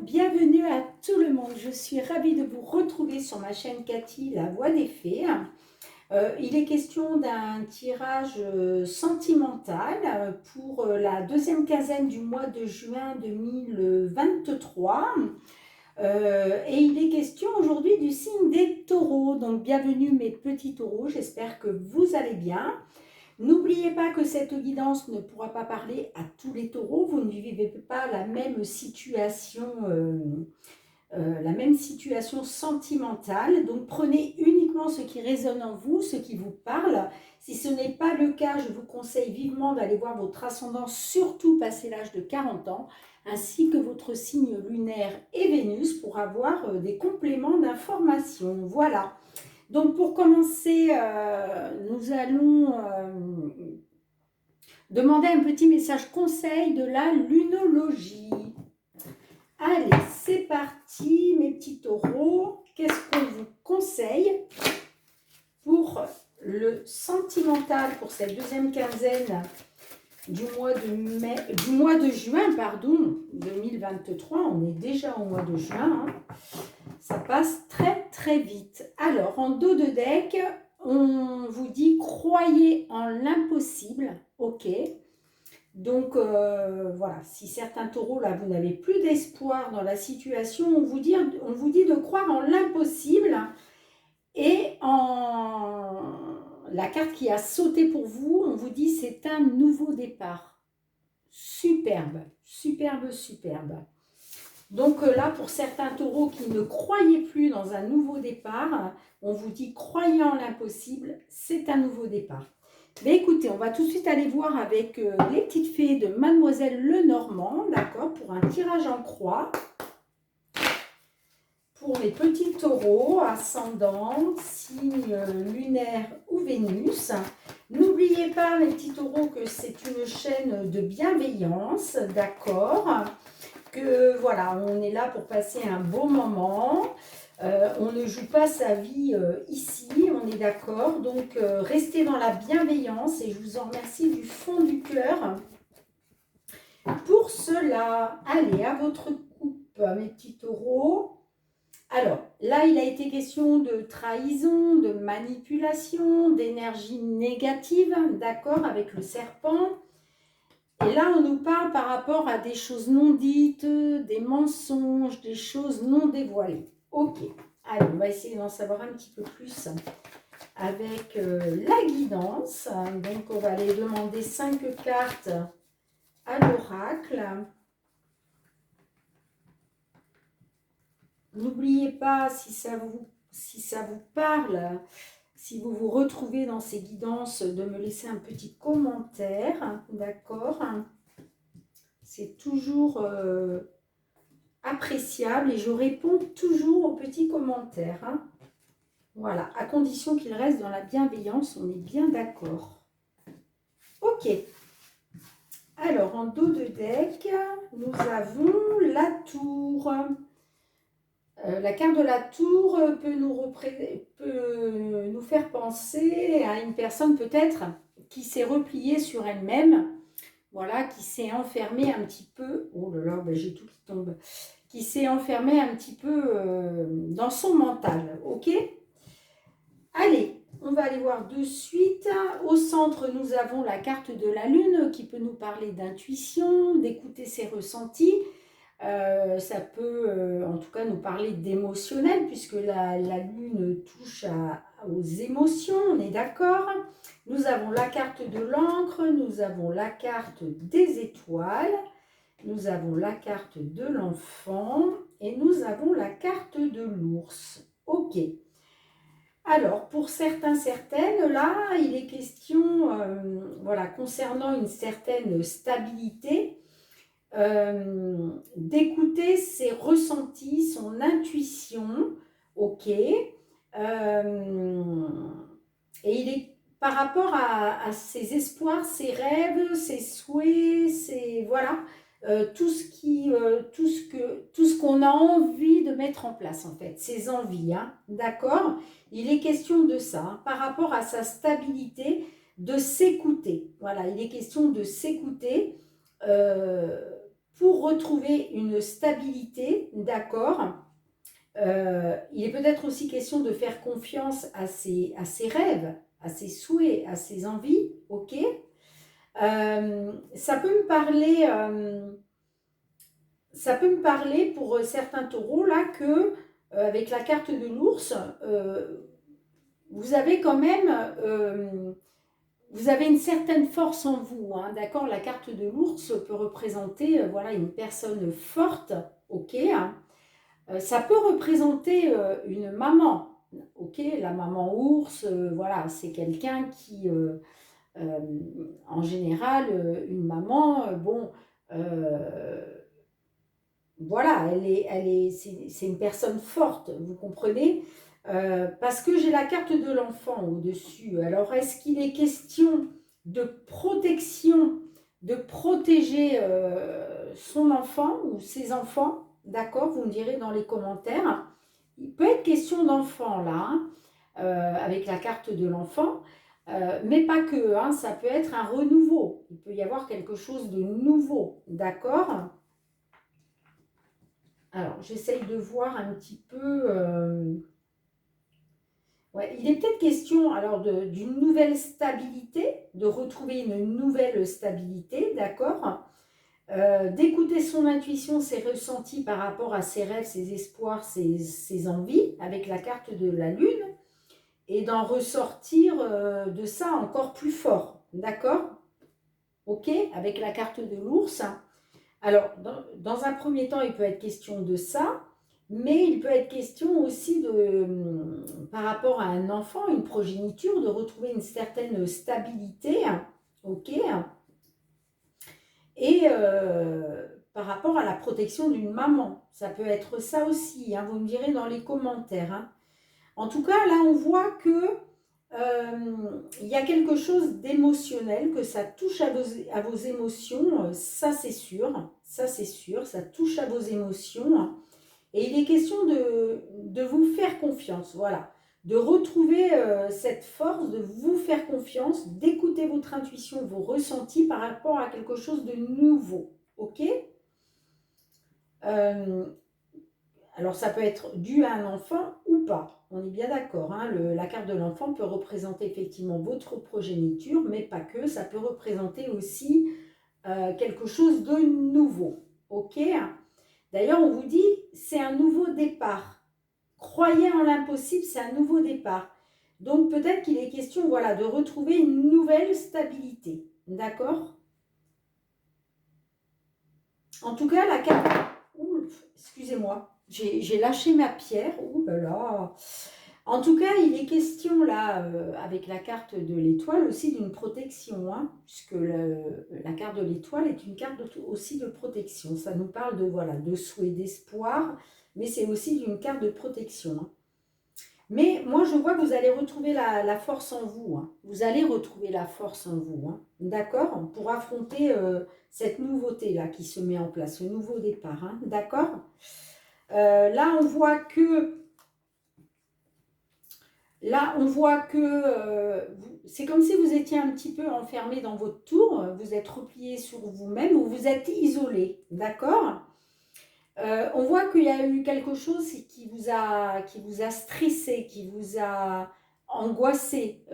bienvenue à tout le monde. Je suis ravie de vous retrouver sur ma chaîne Cathy, La Voix des Fées. Il est question d'un tirage sentimental pour la deuxième quinzaine du mois de juin 2023. Et il est question aujourd'hui du signe des taureaux. Donc bienvenue mes petits taureaux, j'espère que vous allez bien. N'oubliez pas que cette guidance ne pourra pas parler à tous les taureaux. Vous ne vivez pas la même situation sentimentale. Donc prenez uniquement ce qui résonne en vous, ce qui vous parle. Si ce n'est pas le cas, je vous conseille vivement d'aller voir votre ascendant, surtout passé l'âge de 40 ans, ainsi que votre signe lunaire et Vénus pour avoir des compléments d'information. Voilà. Donc pour commencer, nous allons demander un petit message conseil de la lunologie. Allez, c'est parti mes petits taureaux. Qu'est-ce qu'on vous conseille pour le sentimental pour cette deuxième quinzaine du mois de juin, 2023. On est déjà au mois de juin. Ça passe très très vite. Alors, en dos de deck, on vous dit croyez en l'impossible. Ok. Donc, voilà, si certains taureaux, là, vous n'avez plus d'espoir dans la situation, on vous dit de croire en l'impossible et en la carte qui a sauté pour vous, on vous dit c'est un nouveau départ. Superbe, superbe, superbe. Donc là, pour certains taureaux qui ne croyaient plus dans un nouveau départ, on vous dit croyez en l'impossible, c'est un nouveau départ. Mais écoutez, on va tout de suite aller voir avec les petites fées de Mademoiselle Lenormand, d'accord, pour un tirage en croix. Pour les petits taureaux, ascendant, signe lunaire ou Vénus. N'oubliez pas, mes petits taureaux, que c'est une chaîne de bienveillance, d'accord, que voilà, on est là pour passer un beau moment. On ne joue pas sa vie ici, on est d'accord. Donc, restez dans la bienveillance et je vous en remercie du fond du cœur. Pour cela, allez, à votre coupe, mes petits taureaux. Alors, là, il a été question de trahison, de manipulation, d'énergie négative, d'accord, avec le serpent. Et là, on nous parle par rapport à des choses non dites, des mensonges, des choses non dévoilées. Ok, allez, on va essayer d'en savoir un petit peu plus avec la guidance. Donc, on va aller demander 5 cartes à l'oracle. N'oubliez pas, si ça vous parle, si vous vous retrouvez dans ces guidances, de me laisser un petit commentaire, d'accord? C'est toujours appréciable et je réponds toujours aux petits commentaires. Hein. Voilà, à condition qu'il reste dans la bienveillance, on est bien d'accord. Ok. Alors, en dos de deck, nous avons la tour. La carte de la tour peut nous faire penser à une personne peut-être qui s'est repliée sur elle-même, voilà, qui s'est enfermée un petit peu, oh là là, ben j'ai tout qui tombe, qui s'est enfermée un petit peu dans son mental, ok? Allez, on va aller voir de suite. Au centre, nous avons la carte de la lune qui peut nous parler d'intuition, d'écouter ses ressentis. Ça peut en tout cas nous parler d'émotionnel puisque la lune touche aux émotions, on est d'accord. Nous avons la carte de l'encre, nous avons la carte des étoiles, nous avons la carte de l'enfant et nous avons la carte de l'ours. Ok. Alors, pour certains, certaines, là, il est question, voilà, concernant une certaine stabilité, d'écouter ses ressentis, son intuition, ok. Et il est par rapport à ses espoirs, ses rêves, ses souhaits, voilà, tout ce qu'on a envie de mettre en place en fait, ses envies, hein, d'accord. Il est question de ça, hein, par rapport à sa stabilité, de s'écouter. Voilà, il est question de s'écouter. pour retrouver une stabilité, d'accord. Il est peut-être aussi question de faire confiance à ses rêves, à ses souhaits, à ses envies, ok. Ça peut me parler pour certains taureaux là que avec la carte de l'ours, vous avez quand même vous avez une certaine force en vous, hein, d'accord. La carte de l'ours peut représenter voilà, une personne forte, ok. Ça peut représenter une maman, ok. La maman ours, voilà, c'est quelqu'un qui, en général, une maman, bon, voilà, c'est une personne forte, vous comprenez. Parce que j'ai la carte de l'enfant au-dessus. Alors, est-ce qu'il est question de protection, de protéger son enfant ou ses enfants? D'accord, vous me direz dans les commentaires. Il peut être question d'enfant là, hein, avec la carte de l'enfant, mais pas que, hein, ça peut être un renouveau. Il peut y avoir quelque chose de nouveau, d'accord? Alors, j'essaye de voir un petit peu. Ouais, il est peut-être question alors d'une nouvelle stabilité, de retrouver une nouvelle stabilité, d'accord. D'écouter son intuition, ses ressentis par rapport à ses rêves, ses espoirs, ses envies, avec la carte de la lune, et d'en ressortir de ça encore plus fort, d'accord. Ok, avec la carte de l'ours. Alors, dans un premier temps, il peut être question de ça, mais il peut être question aussi par rapport à un enfant, une progéniture, de retrouver une certaine stabilité, ok, et par rapport à la protection d'une maman. Ça peut être ça aussi, hein, vous me direz dans les commentaires. Hein. En tout cas, là, on voit que il y a quelque chose d'émotionnel, que ça touche à vos émotions, ça c'est sûr, ça touche à vos émotions. Et il est question de vous faire confiance, voilà, de retrouver cette force, de vous faire confiance, d'écouter votre intuition, vos ressentis par rapport à quelque chose de nouveau, ok. Alors ça peut être dû à un enfant ou pas, on est bien d'accord, hein, la carte de l'enfant peut représenter effectivement votre progéniture, mais pas que, ça peut représenter aussi quelque chose de nouveau, ok. D'ailleurs on vous dit c'est un nouveau départ, croyez en l'impossible, c'est un nouveau départ, donc peut-être qu'il est question voilà, de retrouver une nouvelle stabilité, d'accord. En tout cas la carte, excusez-moi, j'ai lâché ma pierre. Ouh là là. En tout cas, il est question là, avec la carte de l'étoile aussi d'une protection, hein, puisque la carte de l'étoile est une carte aussi de protection. Ça nous parle de, voilà, de souhait, d'espoir, mais c'est aussi d'une carte de protection. Hein. Mais moi, je vois que vous allez retrouver la force en vous. Hein. Vous allez retrouver la force en vous, hein, d'accord, pour affronter cette nouveauté-là qui se met en place, ce nouveau départ, hein, d'accord. Là, on voit que c'est comme si vous étiez un petit peu enfermé dans votre tour, vous êtes replié sur vous-même ou vous êtes isolé, d'accord. On voit qu'il y a eu quelque chose qui vous a stressé, qui vous a angoissé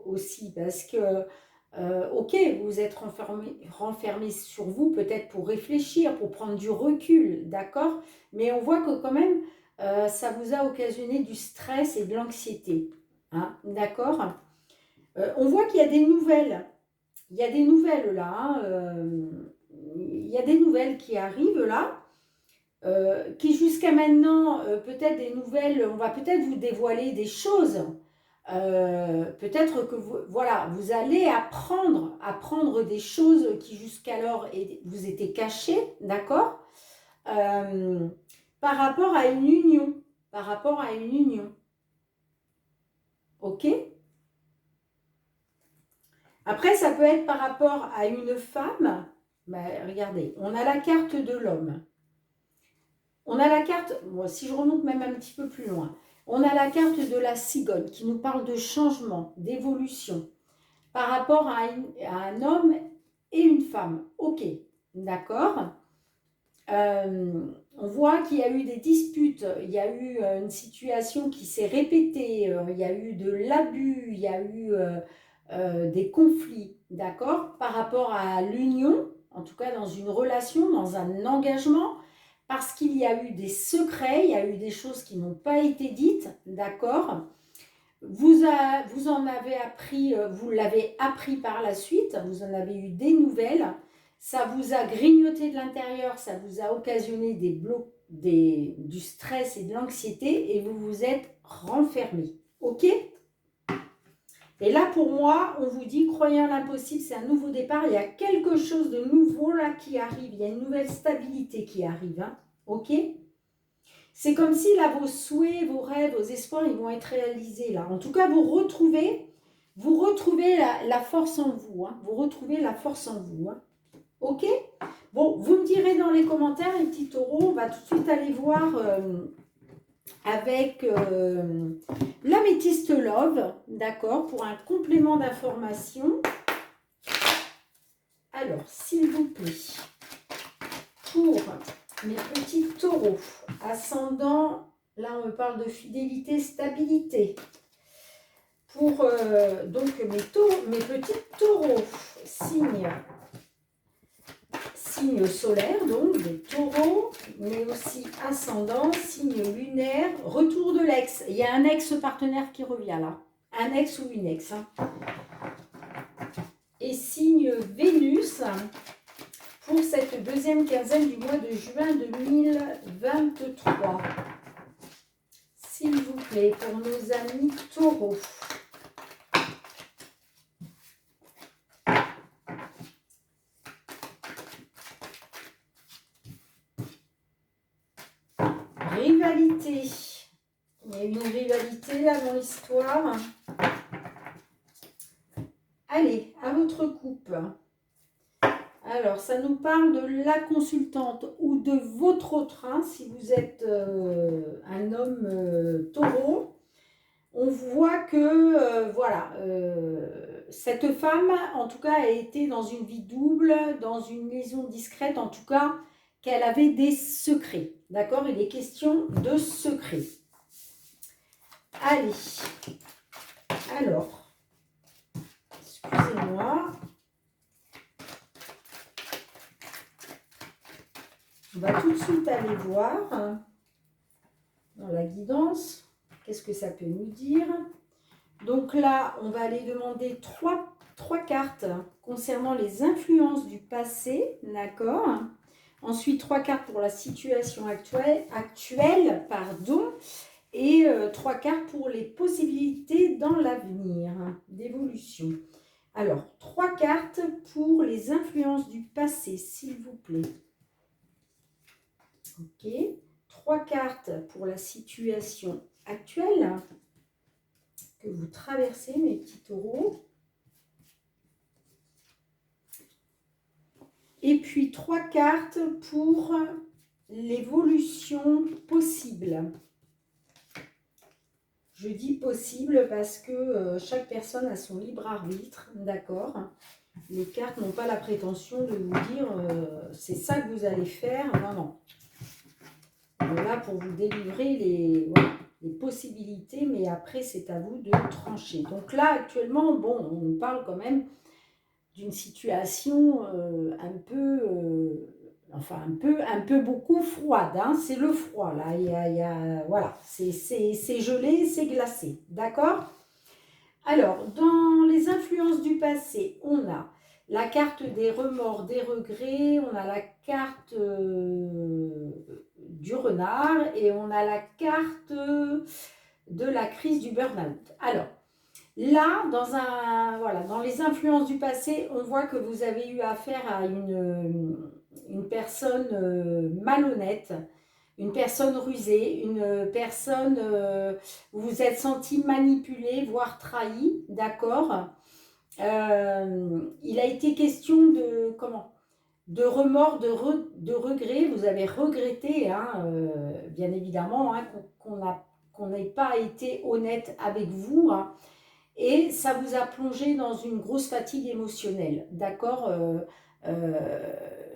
aussi, parce que, ok, vous vous êtes renfermé sur vous, peut-être pour réfléchir, pour prendre du recul, d'accord, mais on voit que quand même, ça vous a occasionné du stress et de l'anxiété, hein, d'accord. On voit qu'il y a des nouvelles, là, hein, il y a des nouvelles qui arrivent là, qui jusqu'à maintenant, peut-être des nouvelles, on va peut-être vous dévoiler des choses. Peut-être que voilà, vous allez apprendre des choses qui jusqu'alors vous étaient cachées, d'accord, par rapport à une union, ok. Après, ça peut être par rapport à une femme. Ben, regardez, on a la carte de l'homme. On a la carte, bon, si je remonte même un petit peu plus loin, on a la carte de la cigogne qui nous parle de changement, d'évolution par rapport à un homme et une femme. Ok, d'accord. On voit qu'il y a eu des disputes, il y a eu une situation qui s'est répétée, il y a eu de l'abus, il y a eu des conflits, d'accord, par rapport à l'union, en tout cas dans une relation, dans un engagement, parce qu'il y a eu des secrets, il y a eu des choses qui n'ont pas été dites, d'accord. Vous en avez appris, vous l'avez appris par la suite, vous en avez eu des nouvelles, ça vous a grignoté de l'intérieur, ça vous a occasionné du stress et de l'anxiété et vous vous êtes renfermé. Ok? Et là, pour moi, on vous dit, croyez en l'impossible, c'est un nouveau départ, il y a quelque chose de nouveau là qui arrive, il y a une nouvelle stabilité qui arrive. Hein? Ok? C'est comme si là, vos souhaits, vos rêves, vos espoirs, ils vont être réalisés là. En tout cas, vous retrouvez la force en vous. Hein. Vous retrouvez la force en vous. Hein. Ok? Bon, vous me direz dans les commentaires, les petits taureaux, on va tout de suite aller voir avec l'améthyste love, d'accord, pour un complément d'information. Alors, s'il vous plaît, pour mes petits taureaux, ascendant, là on me parle de fidélité, stabilité. Pour donc mes petits taureaux, signe solaire, donc des taureaux, mais aussi ascendant, signe lunaire, retour de l'ex. Il y a un ex-partenaire qui revient là, un ex ou une ex. Hein. Et signe Vénus, pour cette deuxième quinzaine du mois de juin 2023. S'il vous plaît, pour nos amis taureaux. Rivalité. Il y a une rivalité là dans l'histoire. Allez, à votre coupe. Alors, ça nous parle de la consultante ou de votre autre, hein, si vous êtes un homme taureau. On voit que, voilà, cette femme, en tout cas, a été dans une vie double, dans une liaison discrète, en tout cas, qu'elle avait des secrets. D'accord? Il est question de secrets. Allez. Alors, excusez-moi. On va tout de suite aller voir dans la guidance. Qu'est-ce que ça peut nous dire? Donc là, on va aller demander trois cartes concernant les influences du passé, d'accord? Ensuite, 3 cartes pour la situation actuelle et 3 cartes pour les possibilités dans l'avenir d'évolution. Alors, 3 cartes pour les influences du passé, s'il vous plaît. Ok. 3 cartes pour la situation actuelle que vous traversez, mes petits taureaux. Et puis 3 cartes pour l'évolution possible. Je dis possible parce que chaque personne a son libre arbitre, d'accord? Les cartes n'ont pas la prétention de vous dire c'est ça que vous allez faire. Non, non. On est là pour vous délivrer les possibilités, mais après c'est à vous de trancher. Donc là actuellement, bon, on nous parle quand même d'une situation un peu beaucoup froide. Hein, c'est le froid là. Voilà, c'est gelé, c'est glacé. D'accord? Alors, dans les influences du passé, on a la carte des remords, des regrets, on a la carte du renard et on a la carte de la crise du burn-out. Alors, là, dans les influences du passé, on voit que vous avez eu affaire à une personne malhonnête, une personne rusée, une personne où vous vous êtes senti manipulé, voire trahi, d'accord. Il a été question de remords, de regrets. Vous avez regretté, hein, bien évidemment, hein, qu'on n'ait pas été honnête avec vous, hein, et ça vous a plongé dans une grosse fatigue émotionnelle, d'accord.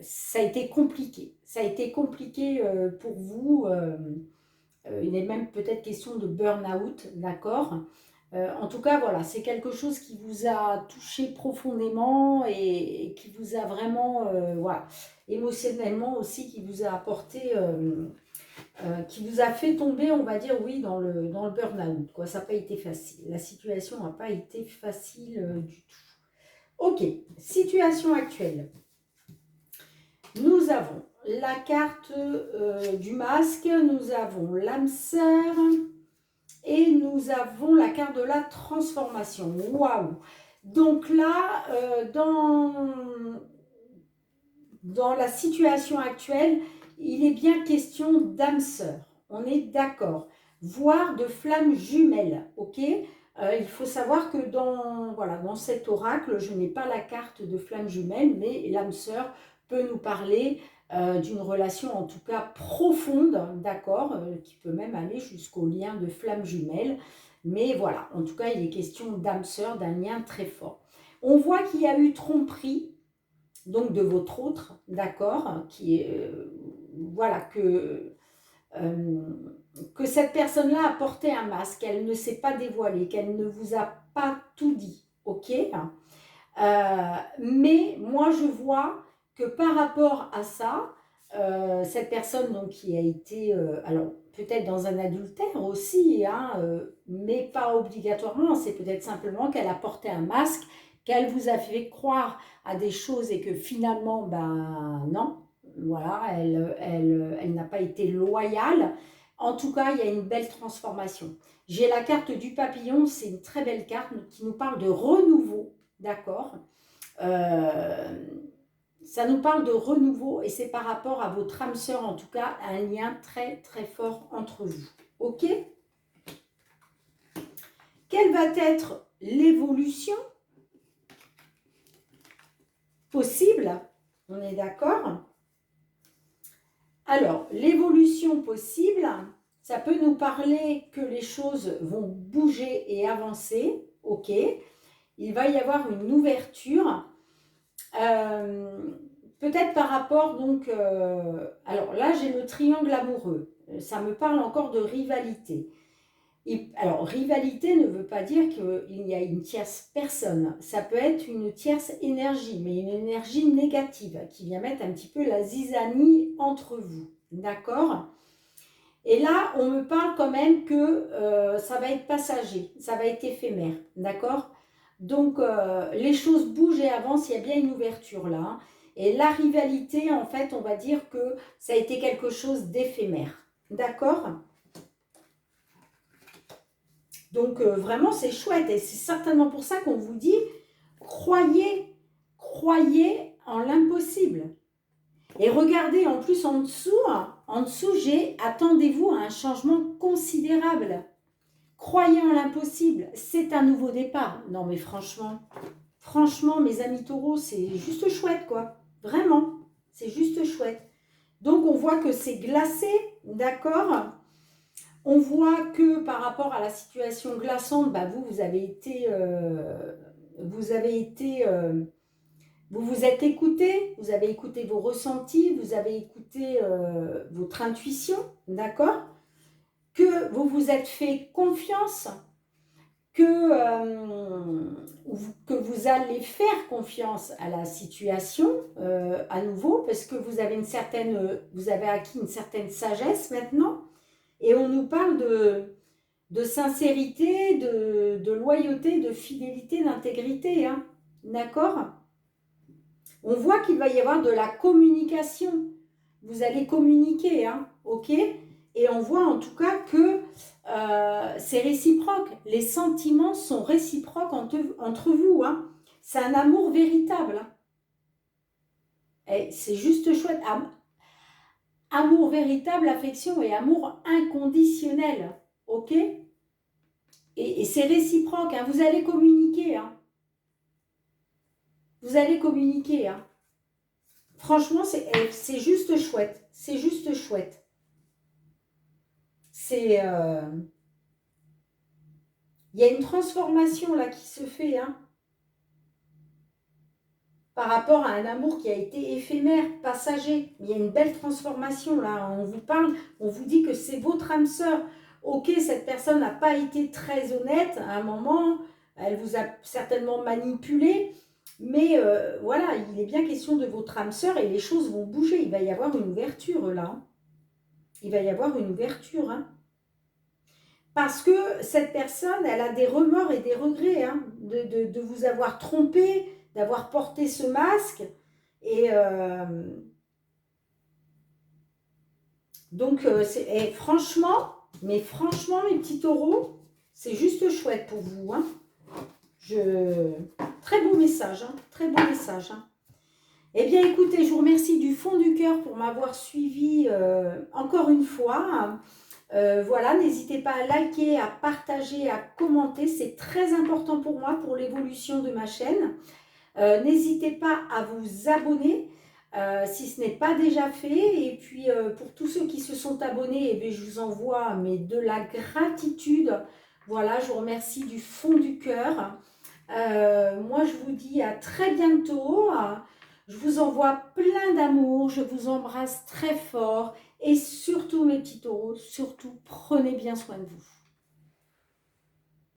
ça a été compliqué. Ça a été compliqué pour vous. Il est même peut-être question de burn-out, d'accord? En tout cas, voilà, c'est quelque chose qui vous a touché profondément et qui vous a vraiment, voilà, émotionnellement aussi, qui vous a apporté, qui vous a fait tomber, on va dire, oui, dans le burn-out, quoi. Ça n'a pas été facile. La situation n'a pas été facile du tout. Ok, situation actuelle. Nous avons la carte du masque, nous avons l'âme sœur et nous avons la carte de la transformation. Waouh! Donc là, dans la situation actuelle, il est bien question d'âme sœur. On est d'accord. Voire de flammes jumelles, ok? Il faut savoir que voilà, dans cet oracle, je n'ai pas la carte de flammes jumelles, mais l'âme sœur peut nous parler d'une relation en tout cas profonde, d'accord, qui peut même aller jusqu'au lien de flammes jumelles. Mais voilà, en tout cas, il est question d'âme sœur, d'un lien très fort. On voit qu'il y a eu tromperie, donc de votre autre, d'accord, qui est, voilà, que cette personne-là a porté un masque, qu'elle ne s'est pas dévoilée, qu'elle ne vous a pas tout dit, ok? Mais moi, je vois que par rapport à ça, cette personne donc, qui a été, alors peut-être dans un adultère aussi, hein, mais pas obligatoirement, c'est peut-être simplement qu'elle a porté un masque, qu'elle vous a fait croire à des choses et que finalement, ben non, voilà, elle n'a pas été loyale. En tout cas, il y a une belle transformation. J'ai la carte du papillon, c'est une très belle carte qui nous parle de renouveau, d'accord? Ça nous parle de renouveau et c'est par rapport à votre âme sœur, en tout cas, un lien très très fort entre vous. Ok? Quelle va être l'évolution possible? On est d'accord? Alors, l'évolution possible, ça peut nous parler que les choses vont bouger et avancer. Ok? Il va y avoir une ouverture. Peut-être par rapport, donc, alors là, j'ai le triangle amoureux. Ça me parle encore de rivalité. Alors, rivalité ne veut pas dire qu'il y a une tierce personne. Ça peut être une tierce énergie, mais une énergie négative qui vient mettre un petit peu la zizanie entre vous. D'accord? Et là, on me parle quand même que ça va être passager, ça va être éphémère. D'accord? Donc, les choses bougent et avancent, il y a bien une ouverture là. Hein. Et la rivalité, en fait, on va dire que ça a été quelque chose d'éphémère. D'accord? Donc, vraiment, c'est chouette. Et c'est certainement pour ça qu'on vous dit, croyez en l'impossible. Et regardez, en plus, en dessous, j'ai « Attendez-vous à un changement considérable ». Croyez en l'impossible, c'est un nouveau départ. Non, mais franchement, mes amis taureaux, c'est juste chouette, quoi. Vraiment, c'est juste chouette. Donc, on voit que c'est glacé, d'accord? On voit que par rapport à la situation glaçante, bah, vous avez été... vous vous êtes écouté, vous avez écouté vos ressentis, vous avez écouté votre intuition, d'accord? Que vous vous êtes fait confiance, que vous allez faire confiance à la situation à nouveau, parce que vous avez acquis une certaine sagesse maintenant, et on nous parle de sincérité, de loyauté, de fidélité, d'intégrité, hein, d'accord? On voit qu'il va y avoir de la communication. Vous allez communiquer, hein, ok? Et on voit en tout cas que c'est réciproque. Les sentiments sont réciproques entre vous. Hein. C'est un amour véritable. Hein. Et c'est juste chouette. Amour véritable, affection et amour inconditionnel. Ok? Et c'est réciproque. Hein. Vous allez communiquer. Hein. Vous allez communiquer. Hein. Franchement, c'est juste chouette. C'est juste chouette. C'est... il y a une transformation là qui se fait. Hein. par rapport à un amour qui a été éphémère, passager. Il y a une belle transformation là. On vous parle, on vous dit que c'est votre âme sœur. Ok, cette personne n'a pas été très honnête à un moment, elle vous a certainement manipulé, mais voilà, il est bien question de votre âme sœur et les choses vont bouger. Il va y avoir une ouverture là. Il va y avoir une ouverture. Hein. Parce que cette personne, elle a des remords et des regrets hein, de vous avoir trompé, d'avoir porté ce masque. Et donc, franchement, mes petits taureaux, c'est juste chouette pour vous. Hein. Très beau message, hein, très beau message. Hein. Eh bien, écoutez, je vous remercie du fond du cœur pour m'avoir suivi encore une fois. Voilà, n'hésitez pas à liker, à partager, à commenter. C'est très important pour moi, pour l'évolution de ma chaîne. N'hésitez pas à vous abonner si ce n'est pas déjà fait. Et puis, pour tous ceux qui se sont abonnés, eh bien, je vous envoie mais de la gratitude. Voilà, je vous remercie du fond du cœur. Moi, je vous dis à très bientôt. Je vous envoie plein d'amour. Je vous embrasse très fort. Et surtout, mes petits taureaux, surtout, prenez bien soin de vous.